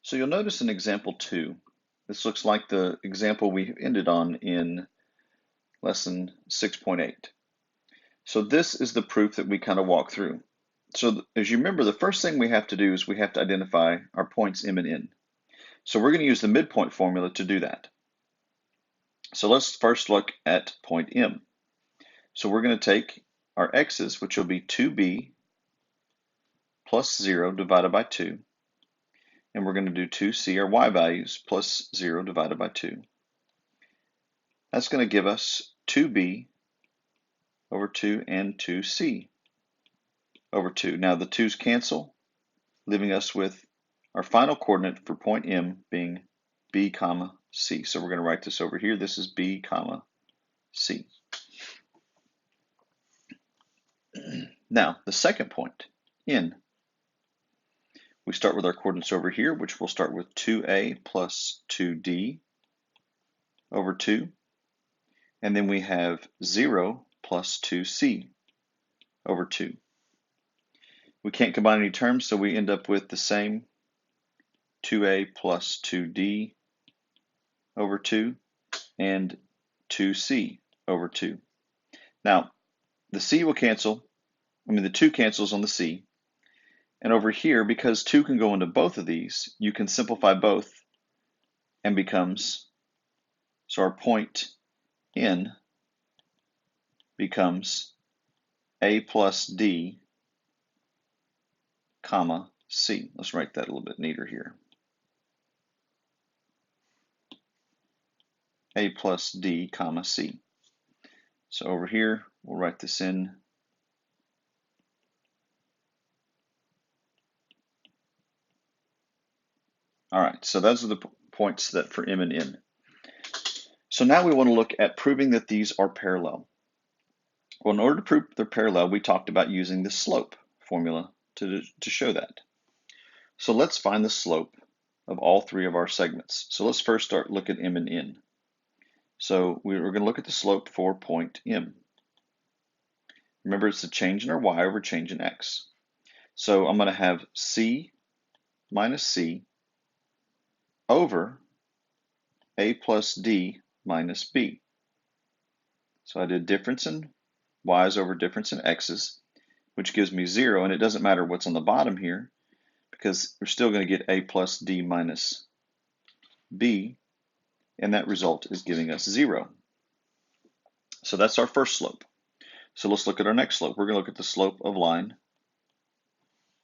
So you'll notice in example 2, this looks like the example we ended on in lesson 6.8. So this is the proof that we kind of walk through. So as you remember, the first thing we have to do is we have to identify our points m and n. So we're going to use the midpoint formula to do that. So let's first look at point m. So we're going to take our x's, which will be 2b plus 0 divided by 2, and we're going to do 2c, our y values, plus 0 divided by 2. That's going to give us 2b over 2 and 2c over 2. Now the 2's cancel, leaving us with our final coordinate for point M being b comma c. So we're going to write this over here. This is b comma c. Now the second point, n. We start with our coordinates over here, which will start with 2a plus 2d over 2. And then we have 0 plus 2c over 2. We can't combine any terms, so we end up with the same 2a plus 2d over 2 and 2c over 2. Now, the c will cancel, the 2 cancels on the c. And over here, because 2 can go into both of these, you can simplify both and becomes, so our point n becomes a plus d comma c. Let's write that a little bit neater here. A plus d comma c. So over here, we'll write this in all right, so those are the points that for m and n. So now we want to look at proving that these are parallel. Well, in order to prove they're parallel, we talked about using the slope formula to show that. So let's find the slope of all three of our segments. So let's first look at m and n. So we're going to look at the slope for point m. Remember, it's the change in our y over change in x. So I'm going to have c minus c over a plus d minus b. So I did difference in y's over difference in x's, which gives me 0, and it doesn't matter what's on the bottom here because we're still going to get a plus d minus b, and that result is giving us 0. So that's our first slope. So let's look at our next slope. We're going to look at the slope of line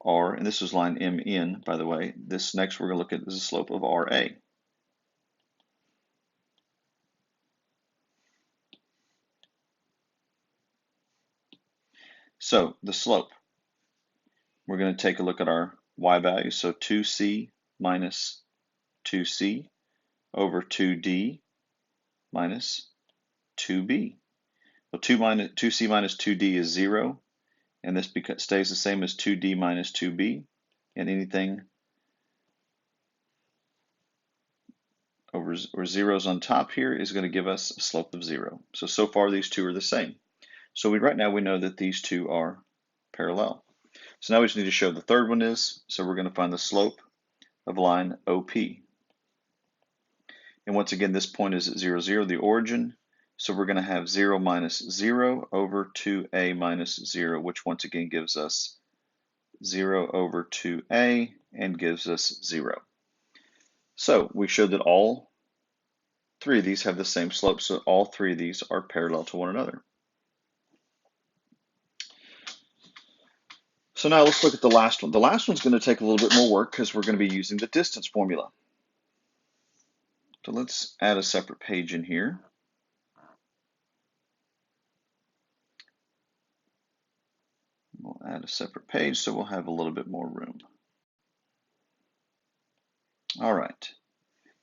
R, and this is line MN, by the way. This next we're going to look at is the slope of RA. So the slope, we're going to take a look at our y value. So 2c minus 2c over 2d minus 2b. Well, 2c minus 2d is 0, and this stays the same as 2d minus 2b, and anything over or zeros on top here is going to give us a slope of 0. So far these two are the same. So right now we know that these two are parallel. So now we just need to show the third one is, so we're going to find the slope of line OP. And once again, this point is at 0, 0, the origin. So we're going to have 0 minus 0 over 2a minus 0, which once again gives us 0 over 2a and gives us 0. So we showed that all three of these have the same slope, so all three of these are parallel to one another. So now let's look at the last one. The last one's going to take a little bit more work because we're going to be using the distance formula. So let's add a separate page in here. We'll add a separate page so we'll have a little bit more room. All right,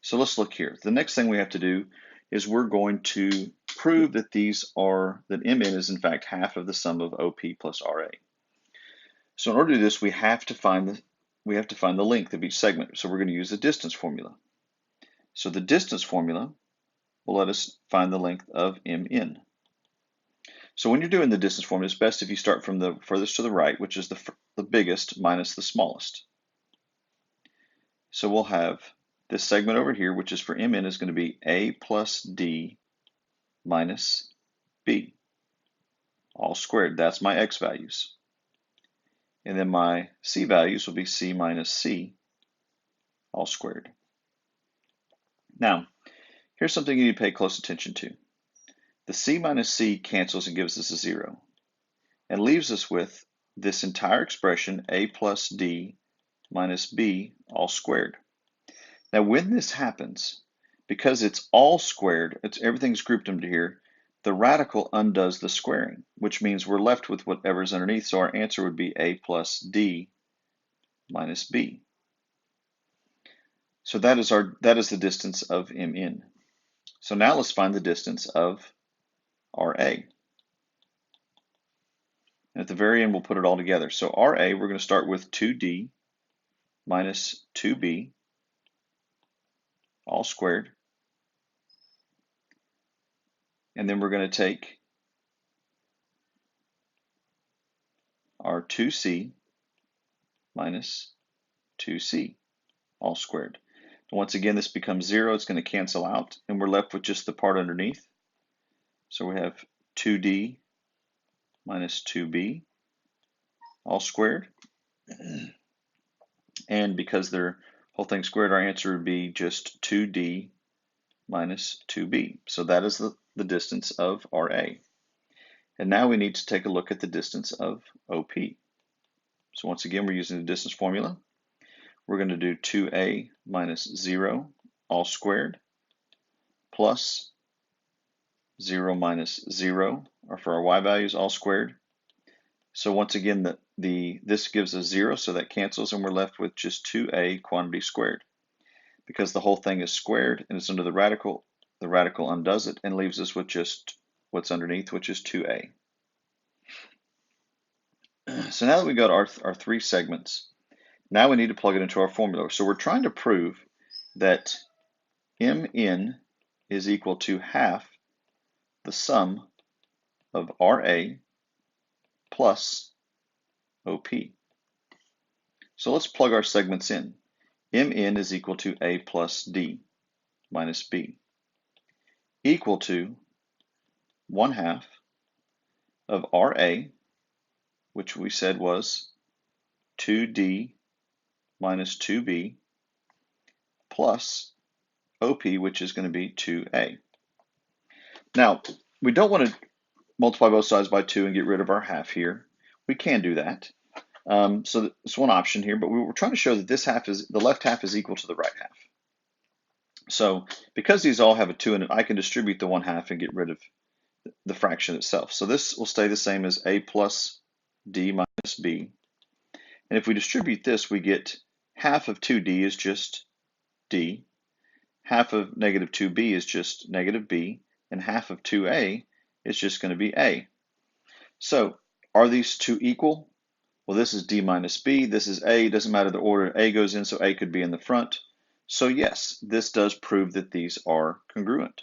so let's look here. The next thing we have to do is we're going to prove that that MN is in fact half of the sum of OP plus RA. So in order to do this, we have to find the length of each segment. So we're going to use the distance formula. So the distance formula will let us find the length of MN. So when you're doing the distance formula, it's best if you start from the furthest to the right, which is the biggest minus the smallest. So we'll have this segment over here, which is for Mn, is going to be A plus D minus B, all squared. That's my x values. And then my c values will be c minus c, all squared. Now, here's something you need to pay close attention to. The c minus c cancels and gives us a 0, and leaves us with this entire expression, a plus d minus b, all squared. Now, when this happens, because it's all squared, everything's grouped into here, the radical undoes the squaring, which means we're left with whatever's underneath. So our answer would be a plus d minus b. So that is the distance of Mn. So now let's find the distance of RA. And at the very end, we'll put it all together. So RA, we're going to start with 2d minus 2b, all squared. And then we're going to take our 2c minus 2c, all squared. And once again, this becomes 0. It's going to cancel out, and we're left with just the part underneath. So we have 2d minus 2b, all squared. And because they're whole thing squared, our answer would be just 2d minus 2b. So that is the distance of RA. And now we need to take a look at the distance of OP. So once again, we're using the distance formula. We're going to do 2a minus 0, all squared, plus 0 minus 0, or for our y values, all squared. So once again, this gives us 0, so that cancels, and we're left with just 2a quantity squared. Because the whole thing is squared and it's under the radical undoes it and leaves us with just what's underneath, which is 2a. So now that we got our three segments, now we need to plug it into our formula. So we're trying to prove that Mn is equal to half the sum of RA plus OP. So let's plug our segments in. Mn is equal to A plus D minus B, equal to 1/2 of RA, which we said was 2D minus 2B, plus OP, which is going to be 2A. Now, we don't want to multiply both sides by 2 and get rid of our half here. We can do that. So it's one option here, but we were trying to show that the left half is equal to the right half. So because these all have a 2 in it, I can distribute the 1/2 and get rid of the fraction itself. So this will stay the same as A plus D minus B. And if we distribute this, we get half of 2D is just D, half of negative 2B is just negative B, and half of 2A is just going to be A. So are these two equal? Well, this is D minus B, this is A, doesn't matter the order A goes in, so A could be in the front. So yes, this does prove that these are congruent.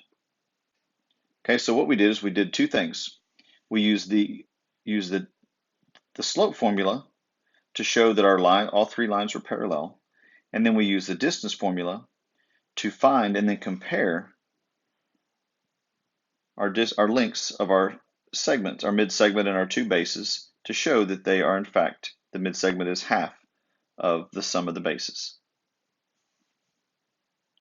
Okay, so what we did is we did two things. We used the slope formula to show that all three lines were parallel, and then we used the distance formula to find and then compare our lengths of our segments, our mid-segment and our two bases, to show that they are in fact, the mid-segment is half of the sum of the bases.